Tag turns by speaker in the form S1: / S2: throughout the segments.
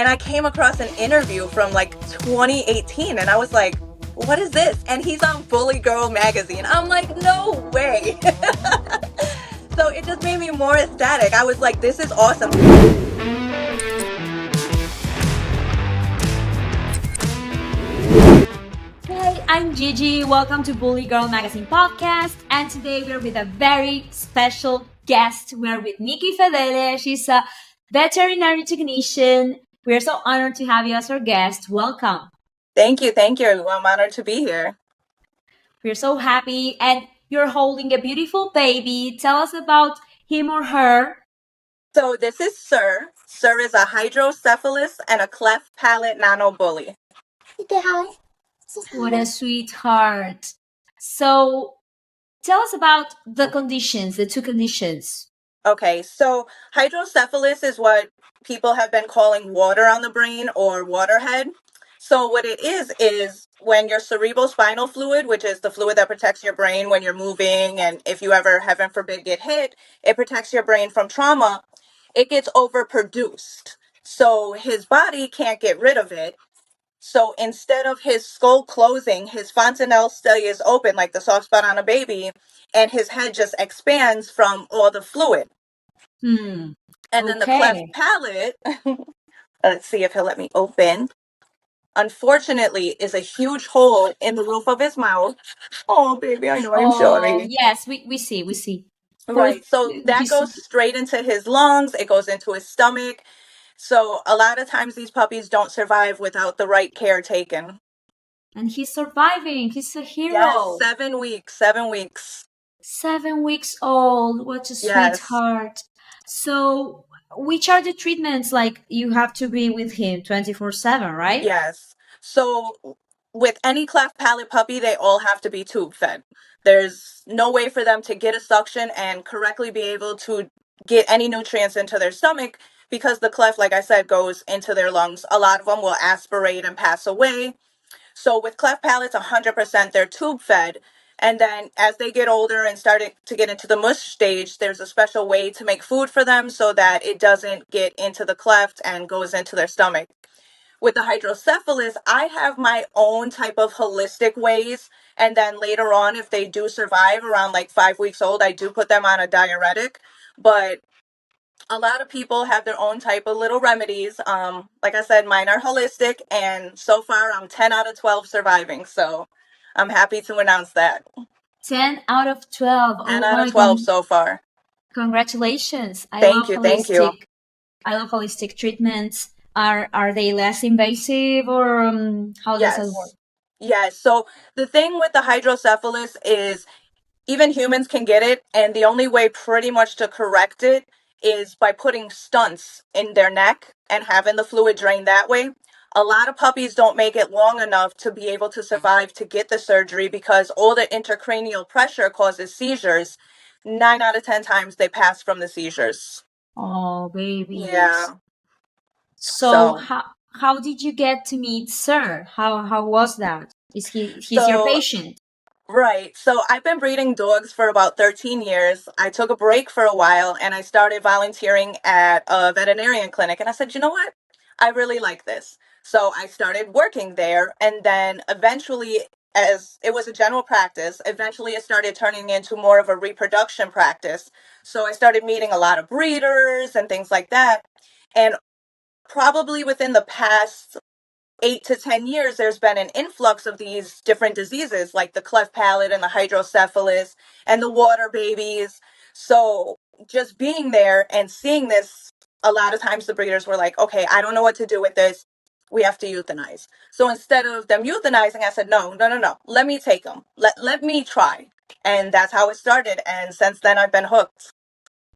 S1: And I came across an interview from like 2018 and I was like, what is this? And he's on Bully Girl magazine. I'm like, no way. So it just made me more ecstatic. I was like, this is awesome.
S2: Hey, I'm Gigi. Welcome to Bully Girl Magazine podcast. And today we're with a very special guest. We're with Nikki Fedeli. She's a veterinary technician. We're so honored to have you as our guest. Welcome.
S1: Thank you. Thank you. I'm honored to be here.
S2: We're so happy. And you're holding a beautiful baby. Tell us about him or her.
S1: So this is Sir. Sir is a hydrocephalus and a cleft palate nano bully.
S2: What a sweetheart. So tell us about the conditions, the two conditions.
S1: Okay, so hydrocephalus is what people have been calling water on the brain or waterhead. So what it is when your cerebral spinal fluid, which is the fluid that protects your brain when you're moving, and if you ever, heaven forbid, get hit, it protects your brain from trauma, it gets overproduced. So his body can't get rid of it. So instead of his skull closing, his fontanelle stays open like the soft spot on a baby, and his head just expands from all the fluid. And then the cleft palate, let's see if he'll let me open, unfortunately, is a huge hole in the roof of his mouth. Oh, baby, I know, I'm sorry.
S2: Yes, we see.
S1: Right, so that goes straight into his lungs, it goes into his stomach. So a lot of times these puppies don't survive without the right care taken.
S2: And he's surviving. He's a hero.
S1: Yes, 7 weeks, 7 weeks.
S2: 7 weeks old. What a sweetheart. So, which are the treatments? Like, you have to be with him 24/7, right?
S1: Yes. So with any cleft palate puppy, they all have to be tube fed. There's no way for them to get a suction and correctly be able to get any nutrients into their stomach because the cleft, like I said, goes into their lungs. A lot of them will aspirate and pass away. So with cleft palates, 100% they're tube fed. And then as they get older and start to get into the mush stage, there's a special way to make food for them so that it doesn't get into the cleft and goes into their stomach. With the hydrocephalus, I have my own type of holistic ways. And then later on, if they do survive around like 5 weeks old, I do put them on a diuretic. But a lot of people have their own type of little remedies. Like I said, mine are holistic, and so far I'm 10 out of 12 surviving. So I'm happy to announce that.
S2: 10 out of 12.
S1: 10 out of 12 so far.
S2: Congratulations.
S1: Thank you.
S2: I love holistic treatments. Are they less invasive, or how does it work?
S1: Yes. So the thing with the hydrocephalus is even humans can get it, and the only way pretty much to correct it is by putting stunts in their neck and having the fluid drain that way. A lot of puppies don't make it long enough to be able to survive to get the surgery because all the intracranial pressure causes seizures. 9 out of 10 times they pass from the seizures.
S2: Oh, baby.
S1: Yeah.
S2: So how did you get to meet Sir? How was that? He's your patient?
S1: Right. So I've been breeding dogs for about 13 years. I took a break for a while and I started volunteering at a veterinarian clinic. And I said, you know what? I really like this. So I started working there. And then eventually, as it was a general practice, eventually it started turning into more of a reproduction practice. So I started meeting a lot of breeders and things like that. And probably within the past 8 to 10 years, there's been an influx of these different diseases like the cleft palate and the hydrocephalus and the water babies. So just being there and seeing this, a lot of times the breeders were like, okay, I don't know what to do with this. We have to euthanize. So instead of them euthanizing, I said, no. Let me take them. Let me try. And that's how it started. And since then, I've been hooked.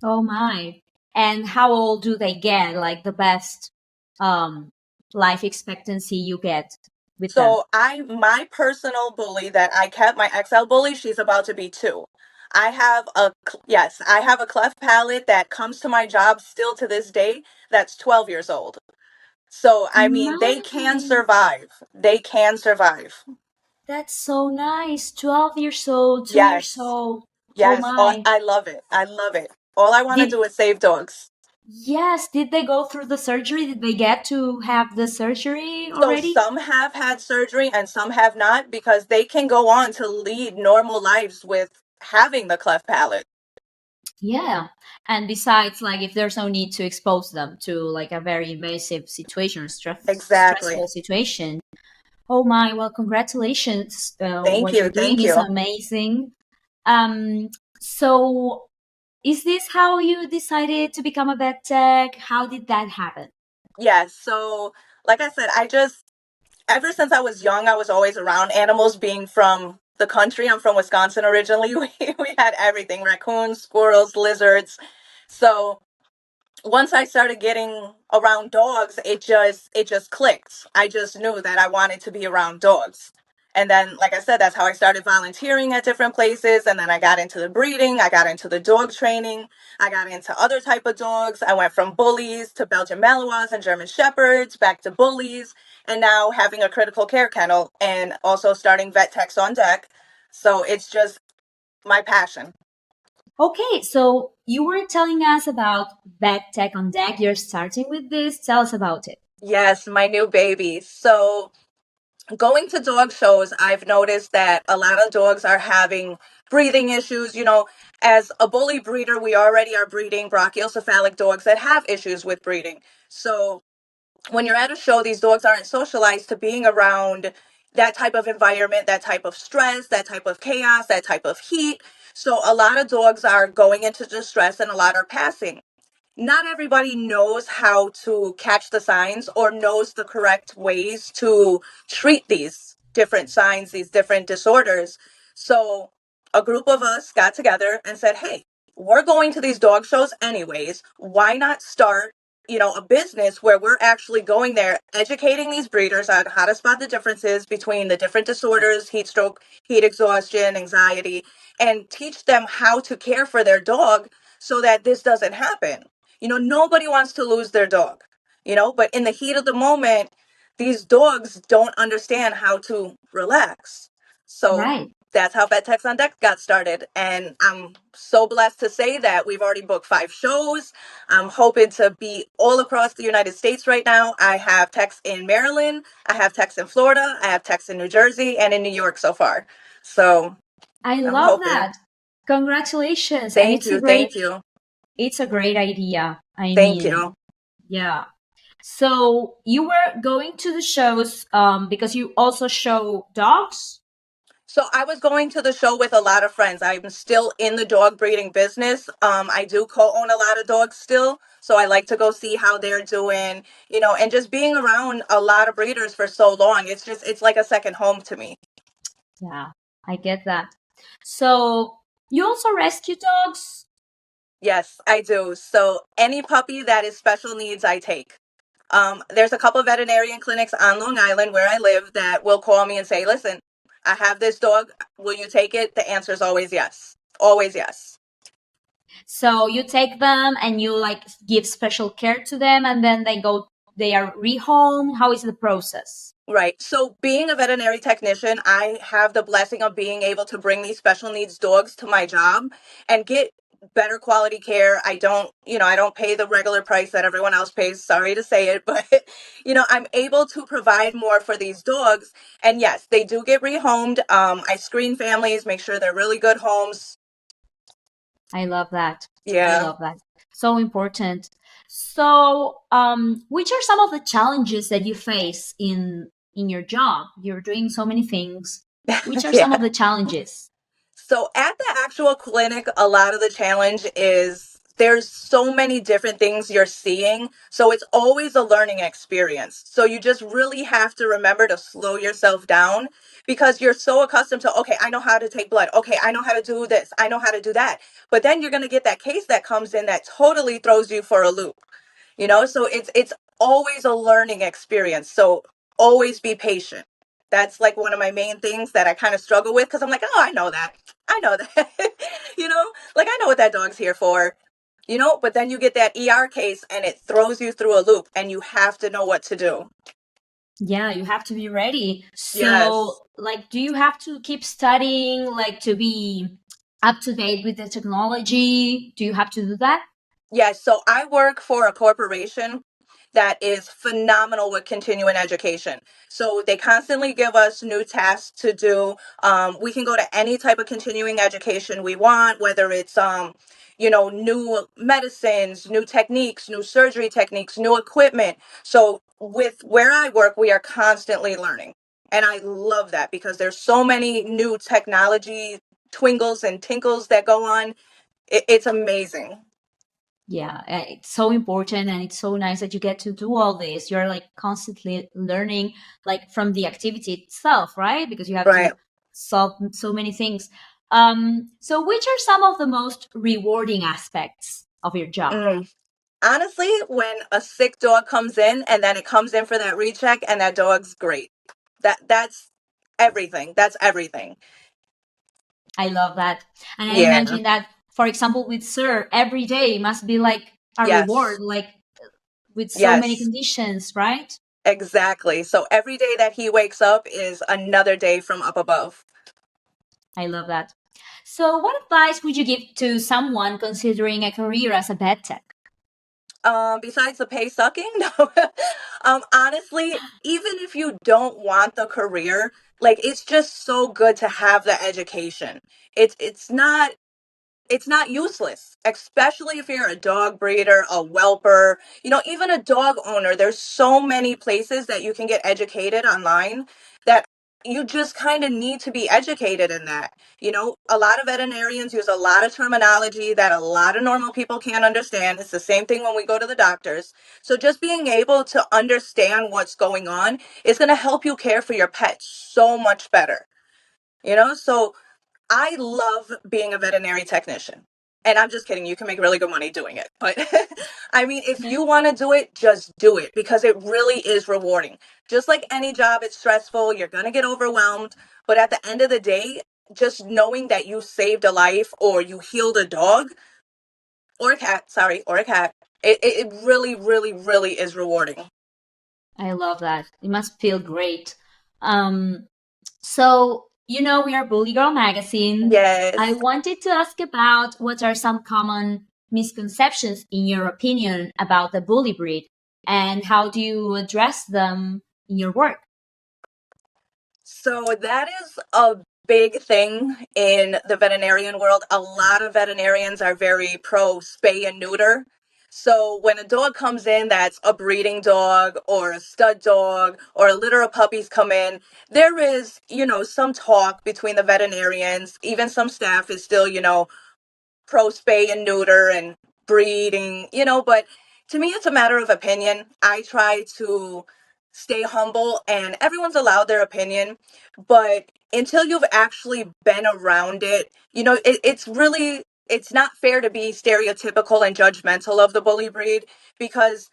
S2: Oh my. And how old do they get? Like the best life expectancy you get with them?
S1: So my personal bully that I kept, my XL bully, she's about to be 2. I have a cleft palate that comes to my job still to this day that's 12 years old. So I mean, they can survive. They can survive.
S2: That's so nice. 12 years old, 2 years old.
S1: Yes.
S2: Oh my.
S1: I love it. All I want to do is save dogs.
S2: Yes, did they go through the surgery? Did they get to have the surgery
S1: So
S2: already?
S1: some have had surgery and some have not, because they can go on to lead normal lives with having the cleft palate.
S2: Yeah. And besides, like, if there's no need to expose them to like a very invasive situation,
S1: Exactly.
S2: stressful situation. Oh my, well, congratulations.
S1: Thank
S2: What
S1: you.
S2: you're doing
S1: Thank
S2: is
S1: you.
S2: amazing. So is this how you decided to become a vet tech? How did that happen?
S1: Yes. So, like I said, ever since I was young, I was always around animals. Being from the country, I'm from Wisconsin originally. We had everything: raccoons, squirrels, lizards. So once I started getting around dogs, it just clicked. I just knew that I wanted to be around dogs. And then, like I said, that's how I started volunteering at different places. And then I got into the breeding. I got into the dog training. I got into other type of dogs. I went from bullies to Belgian Malinois and German Shepherds, back to bullies, and now having a critical care kennel and also starting vet techs on deck. So it's just my passion.
S2: Okay, so you were telling us about vet tech on deck. You're starting with this. Tell us about it.
S1: Yes, my new baby. So going to dog shows, I've noticed that a lot of dogs are having breathing issues. As a bully breeder, we already are breeding brachiocephalic dogs that have issues with breathing. So when you're at a show, these dogs aren't socialized to being around that type of environment, that type of stress, that type of chaos, that type of heat. So a lot of dogs are going into distress and a lot are passing. Not everybody knows how to catch the signs or knows the correct ways to treat these different signs, these different disorders. So a group of us got together and said, hey, we're going to these dog shows anyways. Why not start, a business where we're actually going there, educating these breeders on how to spot the differences between the different disorders, heat stroke, heat exhaustion, anxiety, and teach them how to care for their dog so that this doesn't happen. Nobody wants to lose their dog, but in the heat of the moment, these dogs don't understand how to relax. So
S2: Right.
S1: that's how Vet Techs on Deck got started. And I'm so blessed to say that we've already booked 5 shows. I'm hoping to be all across the United States right now. I have techs in Maryland, I have techs in Florida, I have techs in New Jersey, and in New York so far. So
S2: I
S1: I'm
S2: love
S1: hoping.
S2: that. Congratulations. And
S1: Thank you. Thank you.
S2: it's a great idea. I
S1: Thank
S2: mean,
S1: you.
S2: yeah. So you were going to the shows because you also show dogs?
S1: So I was going to the show with a lot of friends. I'm still in the dog breeding business. I do co-own a lot of dogs still, so I like to go see how they're doing, and just being around a lot of breeders for so long, it's like a second home to me.
S2: Yeah, I get that. So you also rescue dogs?
S1: Yes, I do. So any puppy that is special needs, I take. There's a couple of veterinarian clinics on Long Island where I live that will call me and say, listen, I have this dog. Will you take it? The answer is always yes. Always yes.
S2: So you take them and you like give special care to them and then they are rehomed. How is the process?
S1: Right. So, being a veterinary technician, I have the blessing of being able to bring these special needs dogs to my job and get better quality care. I don't pay the regular price that everyone else pays. Sorry to say it, but, I'm able to provide more for these dogs. And yes, they do get rehomed. I screen families, make sure they're really good homes.
S2: I love that. I
S1: Yeah.
S2: love that. So important. So, which are some of the challenges that you face in your job? You're doing so many things. Which are some
S1: Yeah.
S2: of the challenges?
S1: So at the actual clinic, a lot of the challenge is there's so many different things you're seeing. So it's always a learning experience. So you just really have to remember to slow yourself down because you're so accustomed to, okay, I know how to take blood. Okay, I know how to do this. I know how to do that. But then you're going to get that case that comes in that totally throws you for a loop. So it's always a learning experience. So always be patient. That's like one of my main things that I kind of struggle with because I'm like, oh, I know that. I know that. Like I know what that dog's here for. But then you get that ER case and it throws you through a loop and you have to know what to do.
S2: Yeah, you have to be ready. So,
S1: Yes.
S2: like, do you have to keep studying, like, to be up to date with the technology? Do you have to do that?
S1: Yes, so I work for a corporation that is phenomenal with continuing education. So they constantly give us new tasks to do. We can go to any type of continuing education we want, whether it's new medicines, new techniques, new surgery techniques, new equipment. So with where I work, we are constantly learning. And I love that because there's so many new technology twingles and tinkles that go on. It's amazing.
S2: Yeah, it's so important, and it's so nice that you get to do all this. You're like constantly learning, like from the activity itself, right? Because you have to
S1: Right.
S2: solve so many things. So which are some of the most rewarding aspects of your job?
S1: Mm. Honestly, when a sick dog comes in and then it comes in for that recheck and that dog's great. That's everything. That's everything.
S2: I love that. And I
S1: Yeah.
S2: imagine that, for example, with Sir, every day must be like a reward,
S1: Yes.
S2: like with so many
S1: Yes.
S2: conditions, right?
S1: Exactly. So every day that he wakes up is another day from up above.
S2: I love that. So, what advice would you give to someone considering a career as a vet tech?
S1: Besides the pay sucking, no. Honestly, even if you don't want the career, like it's just so good to have the education. It's not useless, especially if you're a dog breeder, a whelper, even a dog owner. There's so many places that you can get educated online that you just kind of need to be educated in that. A lot of veterinarians use a lot of terminology that a lot of normal people can't understand. It's the same thing when we go to the doctors. So just being able to understand what's going on is going to help you care for your pet so much better. So I love being a veterinary technician. And I'm just kidding. You can make really good money doing it. But I mean, if you want to do it, just do it because it really is rewarding. Just like any job, it's stressful. You're going to get overwhelmed. But at the end of the day, just knowing that you saved a life or you healed a dog or a cat, sorry, or a cat, it really, really, really is rewarding.
S2: I love that. It must feel great. Um, so, we are Bully Girl Magazine. I
S1: Yes.
S2: wanted to ask about what are some common misconceptions, in your opinion, about the bully breed, and how do you address them in your work?
S1: So that is a big thing in the veterinarian world. A lot of veterinarians are very pro spay and neuter. So when a dog comes in that's a breeding dog or a stud dog or a litter of puppies come in, there is, some talk between the veterinarians. Even some staff is still, pro spay and neuter and breeding, but to me, it's a matter of opinion. I try to stay humble and everyone's allowed their opinion, but until you've actually been around it, it's not fair to be stereotypical and judgmental of the bully breed because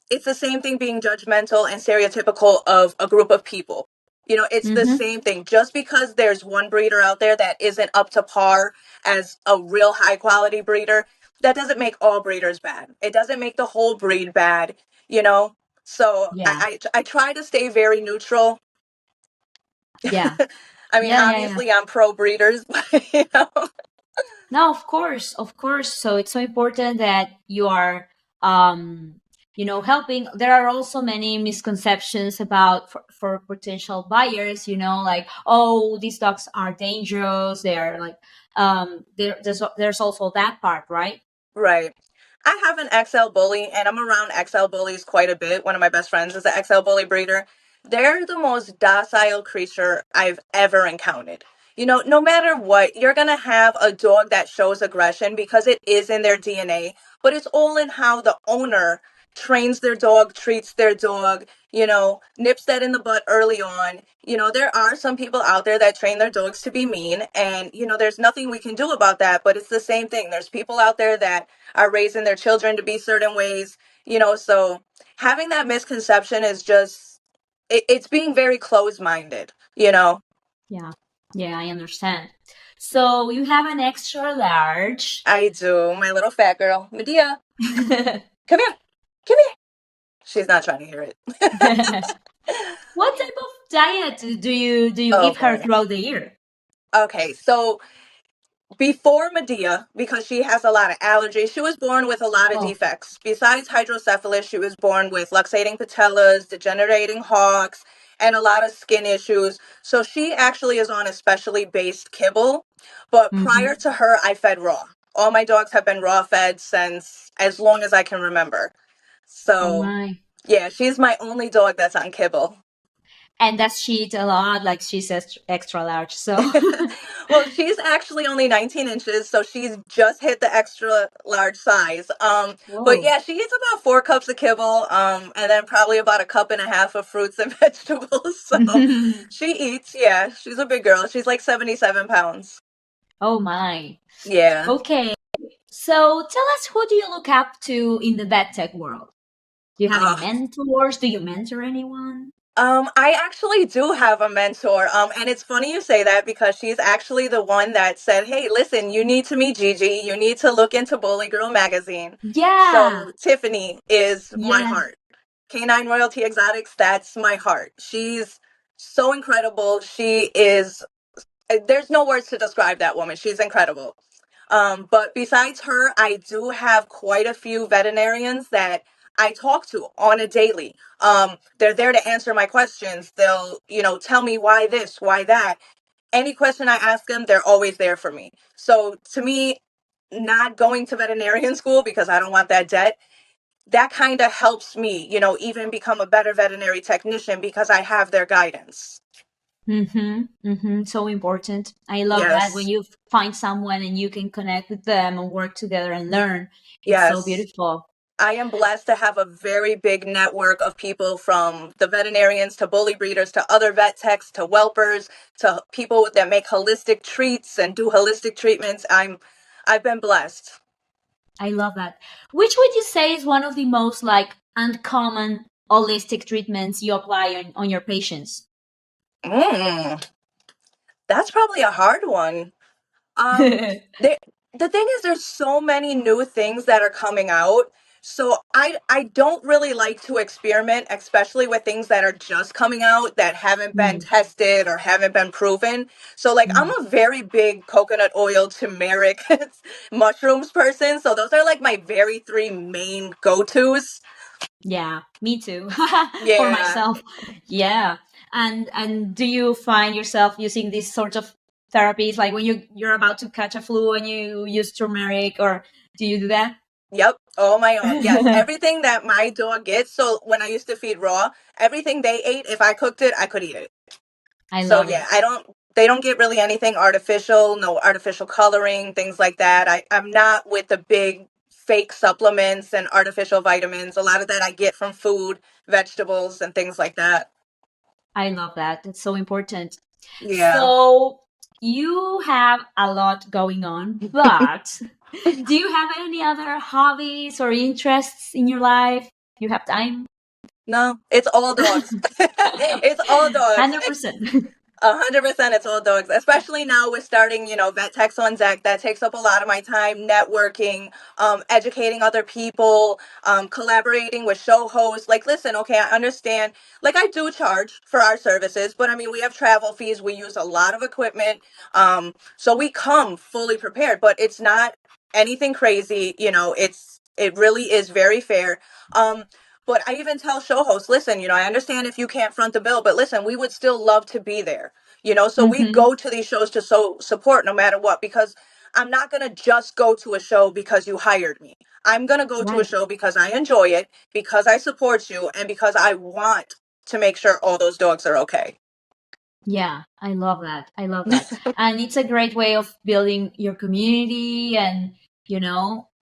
S1: it's the same thing being judgmental and stereotypical of a group of people. It's the
S2: Mm-hmm.
S1: same thing. Just because there's one breeder out there that isn't up to par as a real high quality breeder, that doesn't make all breeders bad. It doesn't make the whole breed bad, you know? So
S2: Yeah,
S1: I try to stay very neutral.
S2: yeah,
S1: I mean,
S2: yeah.
S1: obviously I'm pro breeders, but.
S2: No, of course, of course. So it's so important that you are, helping. There are also many misconceptions about for potential buyers. Like, oh, these dogs are dangerous. They are like, there's also that part, right?
S1: Right. I have an XL bully and I'm around XL bullies quite a bit. One of my best friends is an XL bully breeder. They're the most docile creature I've ever encountered. No matter what, you're going to have a dog that shows aggression because it is in their DNA, but it's all in how the owner trains their dog, treats their dog, nips that in the butt early on. There are some people out there that train their dogs to be mean, and, there's nothing we can do about that, but it's the same thing. There's people out there that are raising their children to be certain ways, so having that misconception is just, it's being very close minded.
S2: Yeah, yeah, I understand. So you have an extra large.
S1: I do. My little fat girl, Medea, come here, come here. She's not trying to hear it.
S2: What type of diet do you
S1: Oh
S2: give her
S1: boy.
S2: throughout the year?
S1: Okay, so before Medea, because she has a lot of allergies, she was born with a lot of
S2: Oh,
S1: defects. Besides hydrocephalus, she was born with luxating patellas, degenerating hocks, and a lot of skin issues. So she actually is on a specially based kibble. But prior
S2: mm-hmm.
S1: to her, I fed raw. All my dogs have been raw fed since as long as I can remember.
S2: Oh
S1: So,
S2: my.
S1: yeah, she's my only dog that's on kibble.
S2: And does she eat a lot? Like she says extra large. So,
S1: Well, she's actually only 19 inches, so she's just hit the extra large size. But
S2: whoa.
S1: yeah, she eats about 4 cups of kibble, and then probably about a cup and a half of fruits and vegetables. So she eats, yeah, she's a big girl. She's like 77 pounds.
S2: Oh my.
S1: Yeah.
S2: Okay. So tell us, who do you look up to in the vet tech world? Do you have any
S1: Uh,
S2: mentors? Do you mentor anyone?
S1: I actually do have a mentor. And it's funny you say that because she's actually the one that said, "Hey, listen, you need to meet Gigi. You need to look into Bully Girl magazine."
S2: Yeah.
S1: So Tiffany is my
S2: Yeah.
S1: heart. Canine Royalty Exotics, that's my heart. She's so incredible. She is, there's no words to describe that woman. She's incredible. But besides her, I do have quite a few veterinarians that I talk to on a daily. They're there to answer my questions. They'll, tell me why this, why that. Any question I ask them, they're always there for me. So to me, not going to veterinarian school because I don't want that debt, that kind of helps me, even become a better veterinary technician because I have their guidance.
S2: Mm-hmm. Mm-hmm. So important. I love that when
S1: Yes.
S2: you find someone and you can connect with them and work together and learn. It's so
S1: Yes.
S2: beautiful.
S1: I am blessed to have a very big network of people, from the veterinarians to bully breeders to other vet techs to whelpers to people that make holistic treats and do holistic treatments. I've been blessed.
S2: I love that. Which would you say is one of the most like uncommon holistic treatments you apply on your patients?
S1: Mm, that's probably a hard one. Um, there, the thing is, there's so many new things that are coming out. So I don't really like to experiment, especially with things that are just coming out that haven't been
S2: Mm,
S1: tested or haven't been proven. So like I'm
S2: mm.
S1: a very big coconut oil, turmeric, mushrooms person. So those are like my very three main go-tos.
S2: Yeah, me too. For
S1: Yeah.
S2: myself. Yeah. And do you find yourself using these sorts of therapies like when you're about to catch a flu and you use turmeric, or do you do that?
S1: Yep, all my own. Yes, everything that my dog gets. So when I used to feed raw, everything they ate, if I cooked it, I could eat it.
S2: I
S1: So
S2: love
S1: yeah,
S2: it.
S1: they don't get really anything artificial, no artificial coloring, things like that. I'm not with the big fake supplements and artificial vitamins. A lot of that I get from food, vegetables, and things like that.
S2: I love that. That's so important.
S1: Yeah.
S2: So you have a lot going on, but do you have any other hobbies or interests in your life? You have time?
S1: No, it's all dogs. It's all dogs.
S2: 100%.
S1: 100% it's all dogs, especially now we're starting, vet techs on deck. That takes up a lot of my time, networking, educating other people, collaborating with show hosts. Like, listen, okay, I understand. Like, I do charge for our services, but I mean, we have travel fees. We use a lot of equipment. So we come fully prepared, but it's not anything crazy. It really is very fair. But I even tell show hosts, listen, I understand if you can't front the bill, but listen, we would still love to be there. So we
S2: Hmm.
S1: go to these shows to support no matter what, because I'm not going to just go to a show because you hired me. I'm going to go to a
S2: Right.
S1: show because I enjoy it, because I support you, and because I want to make sure all those dogs are okay.
S2: Yeah, I love that. I love that. And it's a great way of building your community. And,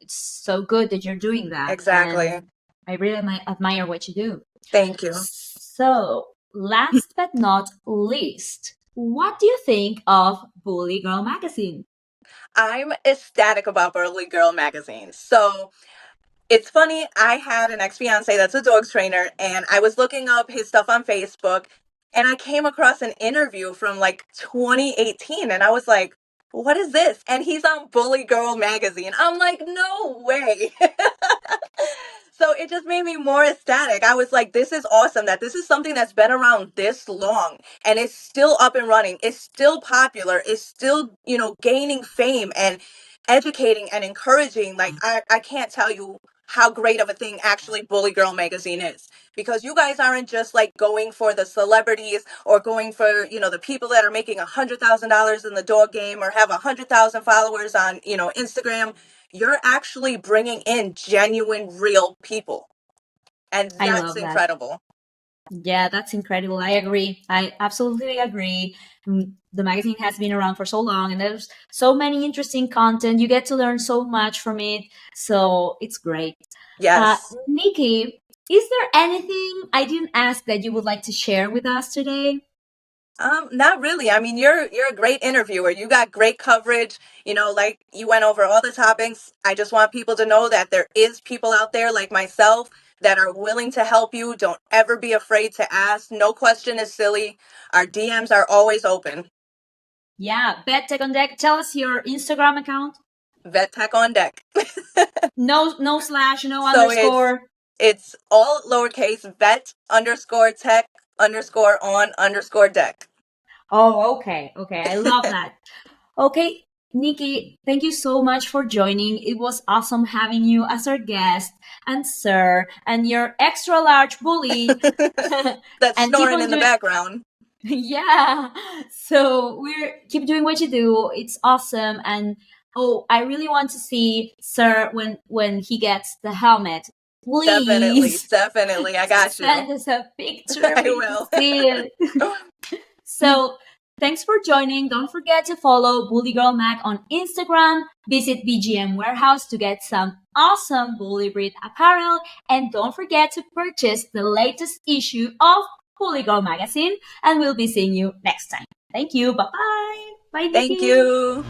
S2: it's so good that you're doing that.
S1: Exactly.
S2: And I really admire what you do.
S1: Thank you.
S2: So, last but not least, what do you think of Bully Girl magazine?
S1: I'm ecstatic about Burly Girl magazine. So it's funny, I had an ex-fiance that's a dogs trainer, and I was looking up his stuff on Facebook, and I came across an interview from like 2018, and I was like, what is this? And he's on Bully Girl magazine. I'm like, no way. So it just made me more ecstatic. I was like, this is awesome that this is something that's been around this long and it's still up and running. It's still popular. It's still, gaining fame and educating and encouraging. Like, I can't tell you how great of a thing actually Bully Girl magazine is, because you guys aren't just like going for the celebrities or going for, the people that are making $100,000 in the dog game or have 100,000 followers on, Instagram. You're actually bringing in genuine, real people. And
S2: I
S1: that's
S2: love that.
S1: incredible.
S2: Yeah, that's incredible. I agree. I absolutely agree. The magazine has been around for so long and there's so many interesting content. You get to learn so much from it. So it's great.
S1: Yes.
S2: Nikki, is there anything I didn't ask that you would like to share with us today?
S1: Not really. I mean, you're a great interviewer. You got great coverage. Like you went over all the topics. I just want people to know that there is people out there like myself that are willing to help you. Don't ever be afraid to ask. No question is silly. Our DMs are always open.
S2: Yeah, Vet Tech on Deck. Tell us your Instagram account.
S1: Vet Tech on Deck.
S2: No slash, no
S1: So
S2: underscore.
S1: it's all lowercase, vet underscore tech underscore on underscore deck.
S2: Oh, okay. Okay. I love that. Okay, Nikki, thank you so much for joining. It was awesome having you as our guest and sir and your extra large bully.
S1: That's
S2: And keep
S1: snoring
S2: on
S1: in the
S2: doing.
S1: background.
S2: Yeah. So we're keep doing what you do. It's awesome. And oh, I really want to see sir when he gets the helmet.
S1: Definitely,
S2: Please
S1: definitely. I got you.
S2: send us a picture.
S1: I
S2: We need to
S1: will.
S2: see it. So thanks for joining. Don't forget to follow Bully Girl Mag on Instagram. Visit BGM Warehouse to get some awesome Bully Breed apparel. And don't forget to purchase the latest issue of Bully Girl Magazine. And we'll be seeing you next time. Thank you. Bye bye. Bye,
S1: Thank
S2: Nikki.
S1: you.